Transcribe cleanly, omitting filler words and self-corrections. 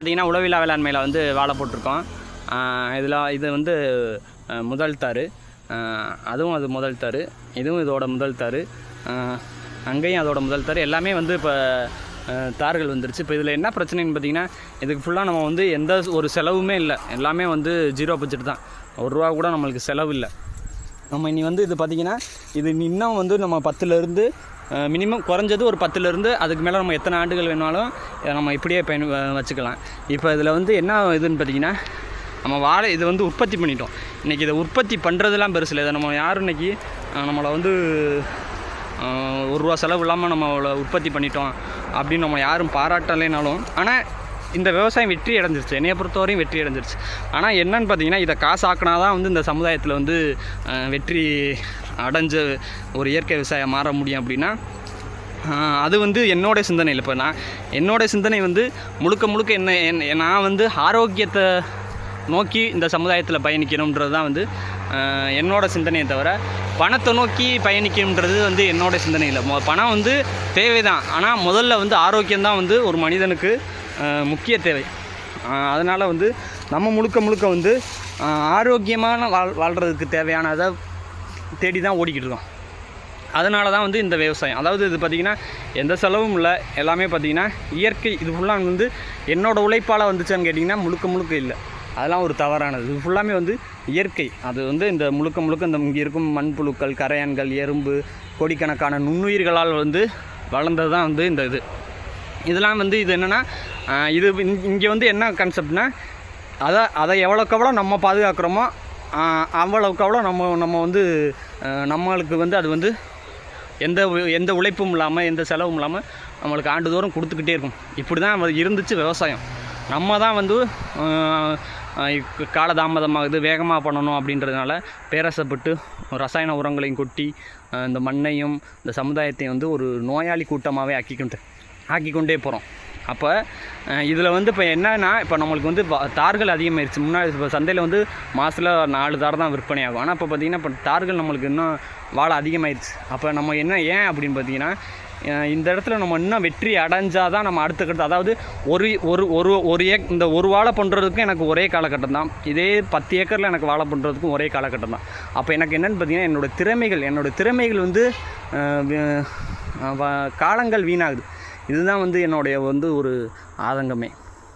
பார்த்திங்கன்னா உளவில்லா வேளாண்மையில் வந்து வாழை போட்டிருக்கோம். இது வந்து முதல் தாரு, அதுவும் அது முதல் தாரு, இதுவும் இதோட முதல் தாரு, அங்கேயும் அதோட முதல் தாரு. எல்லாமே வந்து இப்போ தார்கள் வந்துருச்சு. இப்போ இதில் என்ன பிரச்சனைன்னு பார்த்திங்கன்னா, இதுக்கு ஃபுல்லாக நம்ம வந்து எந்த ஒரு செலவுமே இல்லை, எல்லாமே வந்து 0 பட்ஜெட் தான். ₹1 கூட நம்மளுக்கு செலவு இல்லை. நம்ம இனி வந்து இது பார்த்திங்கன்னா, இது இன்னும் வந்து நம்ம 10லேருந்து மினிமம் குறைஞ்சது ஒரு 10லேருந்து அதுக்கு மேலே நம்ம எத்தனை ஆண்டுகள் வேணாலும் நம்ம இப்படியே வச்சுக்கலாம். இப்போ இதில் வந்து என்ன இதுன்னு பார்த்திங்கன்னா, நம்ம வாழை இது வந்து உற்பத்தி பண்ணிட்டோம். இன்றைக்கி இதை உற்பத்தி பண்ணுறதுலாம் பெருசு இல்லை. இதை நம்ம யாரும் இன்றைக்கி நம்மளை வந்து ₹1 செலவு இல்லாமல் நம்ம உற்பத்தி பண்ணிட்டோம் அப்படின்னு நம்ம யாரும் பாராட்டலைனாலும், ஆனால் இந்த விவசாயம் வெற்றி அடைஞ்சிருச்சு. என்னையை பொறுத்தவரையும் வெற்றி அடைஞ்சிருச்சு. ஆனால் என்னன்னு பார்த்தீங்கன்னா, இதை காசாக்கினா தான் வந்து இந்த சமுதாயத்தில் வந்து வெற்றி அடைஞ்ச ஒரு இயற்கை விவசாயம் மாற முடியும் அப்படின்னா, அது வந்து என்னோடய சிந்தனை இல்லை. இப்போ என்னோடய சிந்தனை வந்து முழுக்க நான் வந்து ஆரோக்கியத்தை நோக்கி இந்த சமுதாயத்தில் பயணிக்கணுன்றது தான் வந்து என்னோடய சிந்தனையை தவிர, பணத்தை நோக்கி பயணிக்கணுன்றது வந்து என்னோடய சிந்தனை இல்லை. பணம் வந்து தேவை தான், ஆனால் முதல்ல வந்து ஆரோக்கியம்தான் வந்து ஒரு மனிதனுக்கு முக்கிய தேவை. அதனால் வந்து நம்ம முழுக்க வந்து ஆரோக்கியமான வாழ்கிறதுக்கு தேவையானதை தேடி தான் ஓடிக்கிட்டு இருக்கோம். அதனால தான் வந்து இந்த விவசாயம், அதாவது இது பார்த்திங்கன்னா எந்த செலவும் இல்லை, எல்லாமே பார்த்திங்கன்னா இயற்கை. இது ஃபுல்லாக வந்து என்னோடய உழைப்பால் வந்துச்சான்னு கேட்டிங்கன்னா முழுக்க இல்லை. அதெல்லாம் ஒரு தவறானது. இது ஃபுல்லாமே வந்து இயற்கை. அது வந்து இந்த முழுக்க இந்த இங்கே இருக்கும் மண்புழுக்கள், கரையான்கள், எறும்பு, கோடிக்கணக்கான நுண்ணுயிர்களால் வந்து வளர்ந்தது தான் வந்து இந்த இதெல்லாம் வந்து இது என்னென்னா, இது இங்கே வந்து என்ன கான்செப்ட்னா, அதை எவ்வளோக்கெவ்வளோ நம்ம பாதுகாக்கிறோமோ அவ்வளோக்கெவ்வளோ நம்ம வந்து நம்மளுக்கு வந்து அது வந்து எந்த உழைப்பும் இல்லாமல், எந்த செலவும் இல்லாமல் நம்மளுக்கு ஆண்டுதோறும் கொடுத்துக்கிட்டே இருக்கும். இப்படி தான் இருந்துச்சு விவசாயம். நம்ம தான் வந்து காலதாமதமாகுது, வேகமாக பண்ணணும் அப்படின்றதுனால பேராசைப்பட்டு ரசாயன உரங்களையும் கொட்டி இந்த மண்ணையும் இந்த சமுதாயத்தையும் வந்து ஒரு நோயாளி கூட்டமாகவே ஆக்கிக்கொண்டே போகிறோம். அப்போ இதில் வந்து இப்போ என்னன்னா, இப்போ நம்மளுக்கு வந்து தார்கள் அதிகமாகிடுச்சு. முன்னாடி இப்போ சந்தையில் வந்து மாதத்தில் 4 தார் தான் விற்பனை ஆகும். ஆனால் இப்போ பார்த்திங்கன்னா இப்போ தார்கள் நம்மளுக்கு இன்னும் வாழை அதிகமாகிடுச்சு. அப்போ நம்ம ஏன் அப்படின்னு பார்த்திங்கன்னா, இந்த இடத்துல நம்ம இன்னும் வெற்றி அடைஞ்சால் தான் நம்ம அடுத்த அதாவது இந்த ஒரு வாழை பண்ணுறதுக்கும் எனக்கு ஒரே காலகட்டம் தான், இதே 10 ஏக்கரில் எனக்கு வாழை பண்ணுறதுக்கும் ஒரே காலகட்டம் தான். அப்போ எனக்கு என்னென்னு பார்த்திங்கன்னா, என்னோடய திறமைகள் வந்து காலங்கள் வீணாகுது. இதுதான் வந்து என்னுடைய வந்து ஒரு ஆதங்கமே.